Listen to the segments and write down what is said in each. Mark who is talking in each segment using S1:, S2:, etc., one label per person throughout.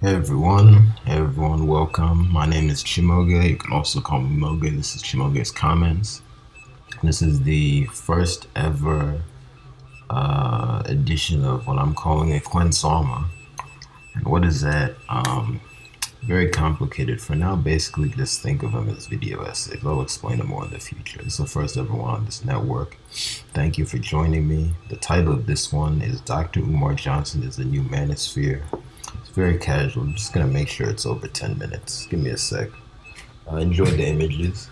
S1: Hey everyone, welcome. My name is Chimaoge. You can also call me Maoge. This is ChimaogesComments. This is the first ever edition of what I'm calling EkwensuOma. And what is that? Very complicated. For now, basically just think of them as video essays. I'll explain them more in the future. It's the first ever one on this network. Thank you for joining me. The title of this one is Dr. Umar Johnson is the New Manosphere. It's very casual. I'm just gonna make sure it's over 10 minutes. Give me a sec. Enjoy the images.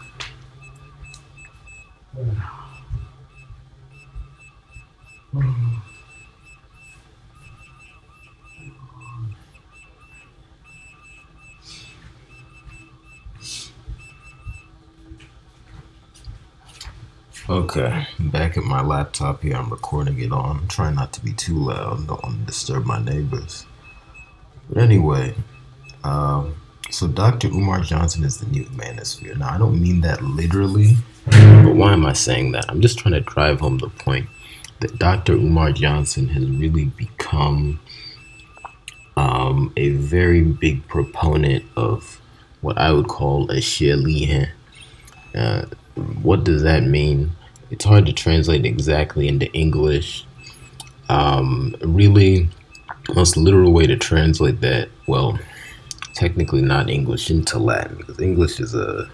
S1: Okay, back at my laptop here. I'm recording it on. I'm trying not to be too loud. Don't want to disturb my neighbors. But anyway, so Dr. Umar Johnson is the new manosphere. Now, I don't mean that literally, but why am I saying that? I'm just trying to drive home the point that Dr. Umar Johnson has really become a very big proponent of what I would call a shelihe. Uh, what does that mean? It's hard to translate exactly into English. Really, most literal way to translate that, well, technically not English into Latin, because English is a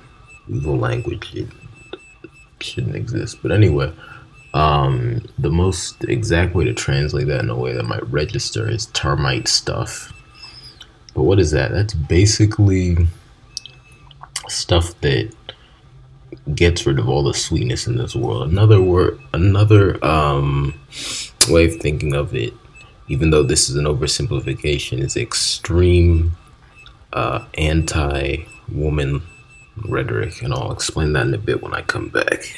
S1: evil language. It shouldn't exist. But anyway, the most exact way to translate that in a way that might register is termite stuff. But what is that? That's basically stuff that gets rid of all the sweetness in this world. Another way of thinking of it, even though this is an oversimplification, is extreme anti-woman rhetoric, and I'll explain that in a bit when I come back.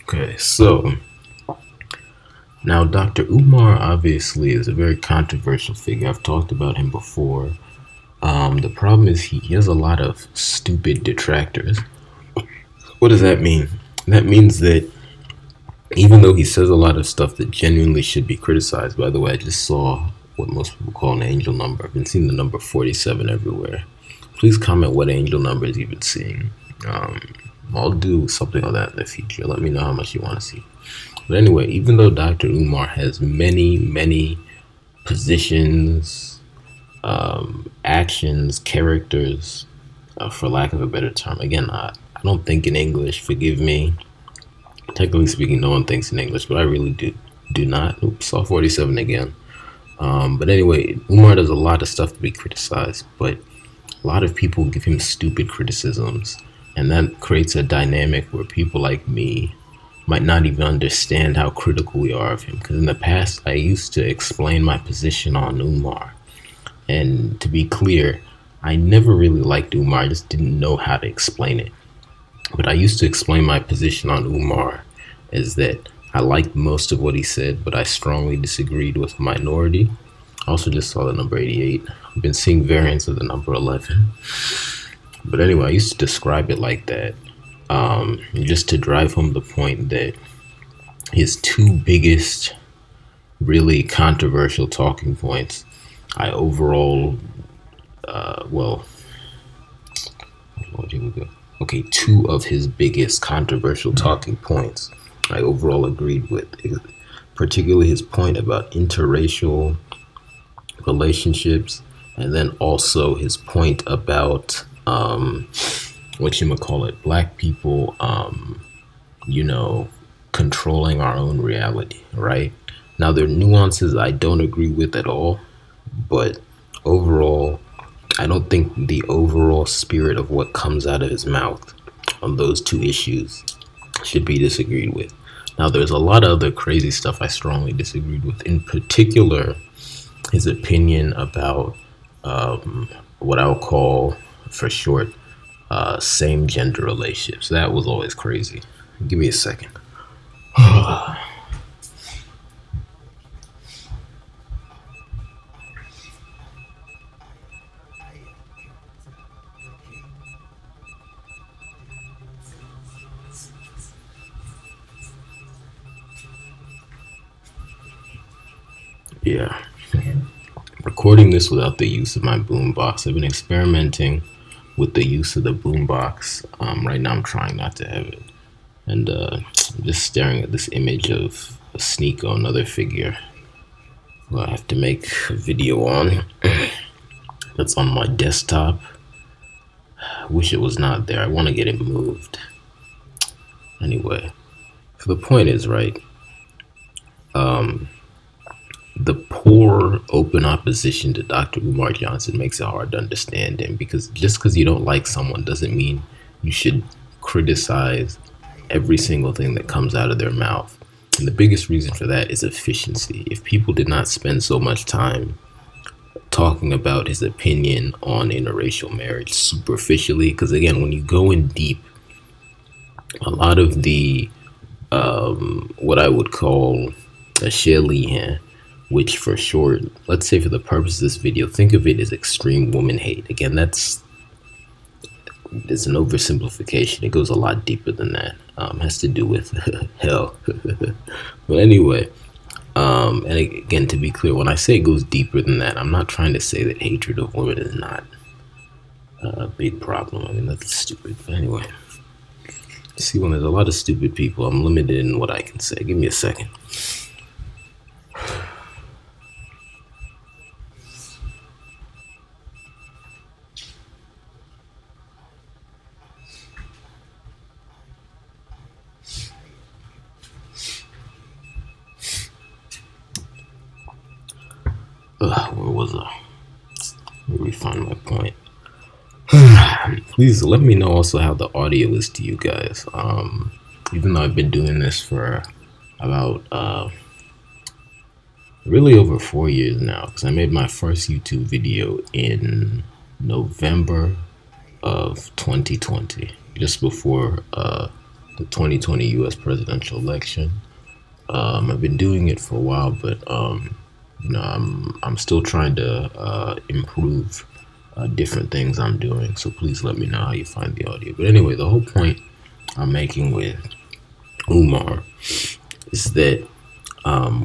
S1: Okay, so now Dr. Umar obviously is a very controversial figure. I've talked about him before. The problem is he has a lot of stupid detractors. What does that mean? That means that even though he says a lot of stuff that genuinely should be criticized, by the way, I just saw what most people call an angel number. I've been seeing the number 47 everywhere. Please comment what angel numbers you've been seeing. Um, I'll do something like that in the future. Let me know how much you want to see. But anyway, even though Dr. Umar has many positions, actions, characters, for lack of a better term, again, I don't think in English, forgive me. Technically speaking, no one thinks in English, but I really do not. Oops, saw 47 again. But anyway, Umar does a lot of stuff to be criticized, but a lot of people give him stupid criticisms, and that creates a dynamic where people like me might not even understand how critical we are of him. Because in the past, I used to explain my position on Umar, and to be clear, I never really liked Umar. I just didn't know how to explain it. But I used to explain my position on Umar as that I liked most of what he said, but I strongly disagreed with a minority. I also just saw the number 88. I've been seeing variants of the number 11. But anyway, I used to describe it like that, just to drive home the point that his two biggest, really controversial talking points, I overall, well, here we go. Okay, two of his biggest controversial talking points I overall agreed with, particularly his point about interracial relationships, and then also his point about what you might call it, black people, you know, controlling our own reality, right? Now, there are nuances I don't agree with at all, but overall, I don't think the overall spirit of what comes out of his mouth on those two issues should be disagreed with. Now, there's a lot of other crazy stuff I strongly disagreed with. In particular, his opinion about what I'll call, for short, same gender relationships. That was always crazy. Give me a second. Yeah. Recording this without the use of my boombox. I've been experimenting with the use of the boombox. Right now I'm trying not to have it. And I'm just staring at this image of a Sneeko, another figure who I have to make a video on. That's on my desktop. I wish it was not there. I want to get it moved. Anyway, so the point is, right, the poor open opposition to Dr. Umar Johnson makes it hard to understand him, because just because you don't like someone doesn't mean you should criticize every single thing that comes out of their mouth. And the biggest reason for that is efficiency. If people did not spend so much time talking about his opinion on interracial marriage superficially, because again, when you go in deep, a lot of the what I would call a Shelihan, which for short, let's say for the purpose of this video, think of it as extreme woman hate. Again, it's an oversimplification. It goes a lot deeper than that. Has to do with hell. But anyway, and again, to be clear, when I say it goes deeper than that, I'm not trying to say that hatred of women is not a big problem. I mean, that's stupid. But anyway, see, when there's a lot of stupid people, I'm limited in what I can say. Give me a second. Where was I? Let me find my point. Please let me know also how the audio is to you guys. Even though I've been doing this for about really over 4 years now, because I made my first YouTube video in November of 2020, just before the 2020 U.S. presidential election. I've been doing it for a while, but you know, I'm still trying to improve different things I'm doing. So please let me know how you find the audio. But anyway, the whole point I'm making with Umar is that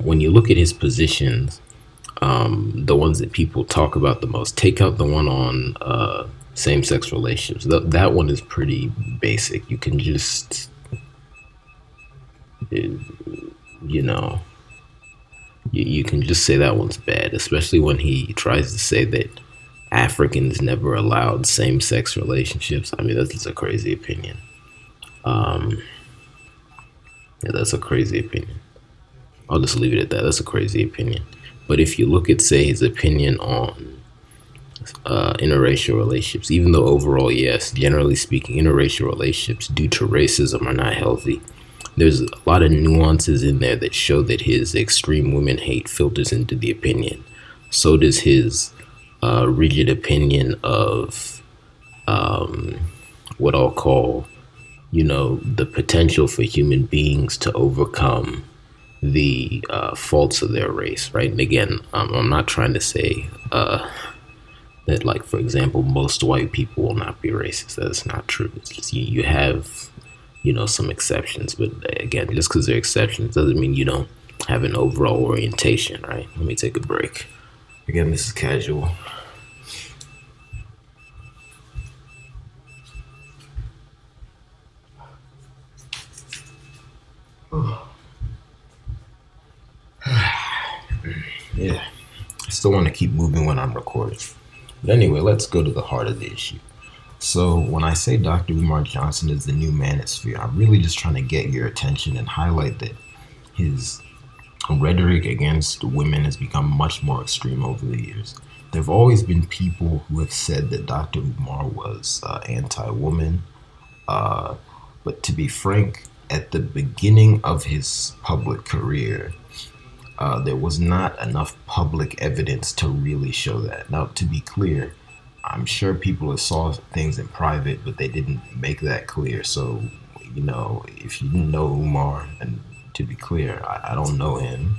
S1: when you look at his positions, the ones that people talk about the most, take out the one on same-sex relationships. That one is pretty basic. You can just, you know, you can just say that one's bad, especially when he tries to say that Africans never allowed same-sex relationships. I mean, that's just a crazy opinion. Yeah, that's a crazy opinion. I'll just leave it at that. That's a crazy opinion. But if you look at, say, his opinion on interracial relationships, even though overall, yes, generally speaking, interracial relationships due to racism are not healthy, there's a lot of nuances in there that show that his extreme women hate filters into the opinion. So does his rigid opinion of what I'll call, you know, the potential for human beings to overcome the faults of their race, right? And again, I'm not trying to say that, like, for example, most white people will not be racist. That's not true. It's just you have, you know, some exceptions, but again, just because they're exceptions doesn't mean you don't have an overall orientation, right? Let me take a break. Again, this is casual. Yeah, I still want to keep moving when I'm recording. But anyway, let's go to the heart of the issue. So when I say Dr. Umar Johnson is the new Manosphere, I'm really just trying to get your attention and highlight that his rhetoric against women has become much more extreme over the years. There have always been people who have said that Dr. Umar was anti-woman, but to be frank, at the beginning of his public career, there was not enough public evidence to really show that. Now, to be clear, I'm sure people have saw things in private, but they didn't make that clear. So, you know, if you didn't know Umar, and to be clear, I don't know him,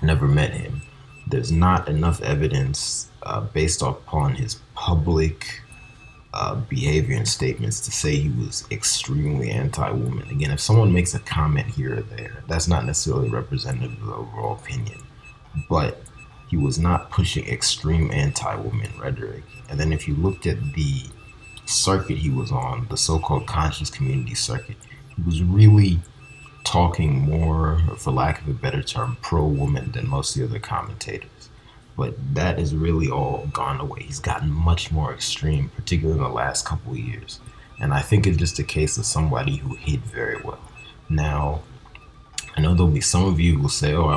S1: never met him. There's not enough evidence based upon his public behavior and statements to say he was extremely anti-woman. Again, if someone makes a comment here or there, that's not necessarily representative of the overall opinion. But he was not pushing extreme anti-woman rhetoric. And then if you looked at the circuit he was on, the so-called conscious community circuit, he was really talking more, for lack of a better term, pro-woman than most of the other commentators. But that is really all gone away. He's gotten much more extreme, particularly in the last couple of years. And I think it's just a case of somebody who hid very well. Now, I know there'll be some of you who will say, oh,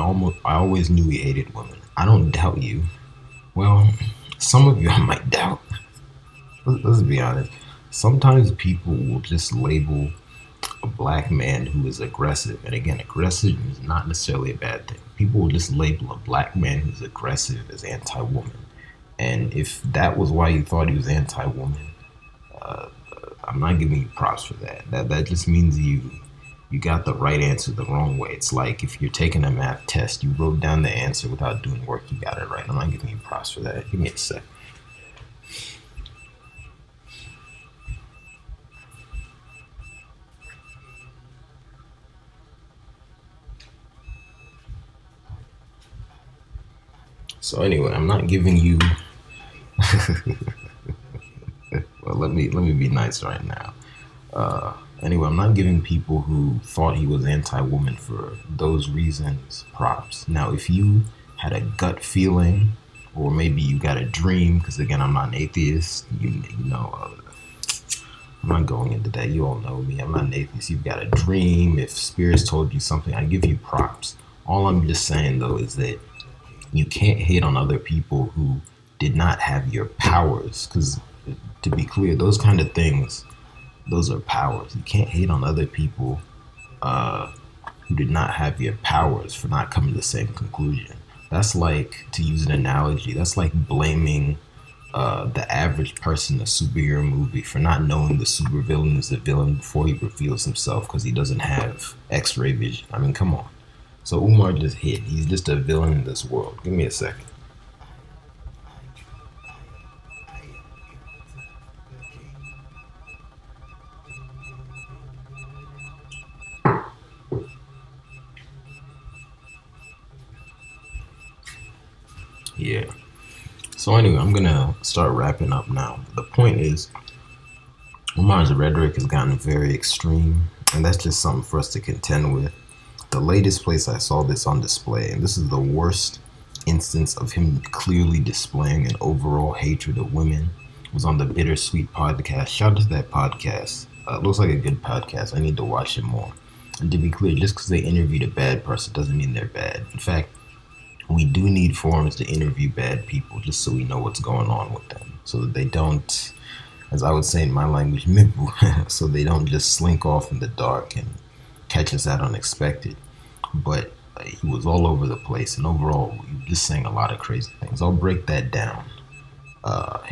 S1: I always knew he hated women. I don't doubt you. Well, some of you I might doubt. Let's be honest. Sometimes people will just label a black man who is aggressive, and again, aggressive is not necessarily a bad thing. People will just label a black man who's aggressive as anti-woman. And if that was why you thought he was anti-woman, I'm not giving you props for that. That just means you got the right answer the wrong way. It's like if you're taking a math test, you wrote down the answer without doing work, you got it right. I'm not giving you props for that. Give me a sec. So anyway, I'm not giving you well, let me be nice right now. Anyway, I'm not giving people who thought he was anti-woman for those reasons props. Now, if you had a gut feeling, or maybe you got a dream, because again, I'm not an atheist, you know, I'm not going into that. You all know me. I'm not an atheist. You've got a dream. If spirits told you something, I give you props. All I'm just saying, though, is that you can't hate on other people who did not have your powers, because to be clear, those kind of things, those are powers. You can't hate on other people who did not have your powers for not coming to the same conclusion. That's like, to use an analogy, that's like blaming the average person in a superhero movie for not knowing the supervillain is the villain before he reveals himself because he doesn't have X-ray vision. I mean, come on. So Umar just hit. He's just a villain in this world. Give me a second. Yeah. So anyway, I'm gonna start wrapping up now. The point is, Umar's rhetoric has gotten very extreme, and that's just something for us to contend with. The latest place I saw this on display, and this is the worst instance of him clearly displaying an overall hatred of women, was on the Bittersweet podcast. Shout out to that podcast. Looks like a good podcast. I need to watch it more. And to be clear, just because they interviewed a bad person doesn't mean they're bad. In fact, we do need forums to interview bad people just so we know what's going on with them, so that they don't, as I would say in my language, mibu, so they don't just slink off in the dark and catch us out unexpected. But he was all over the place, and overall, he was just saying a lot of crazy things. I'll break that down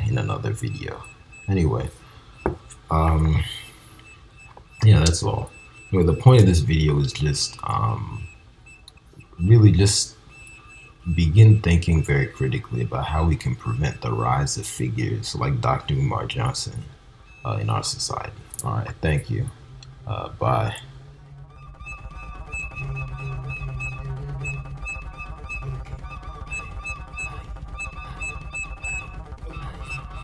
S1: in another video. Anyway, yeah, that's all. Anyway, the point of this video is just really just begin thinking very critically about how we can prevent the rise of figures like Dr. Umar Johnson in our society. All right, thank you. Bye.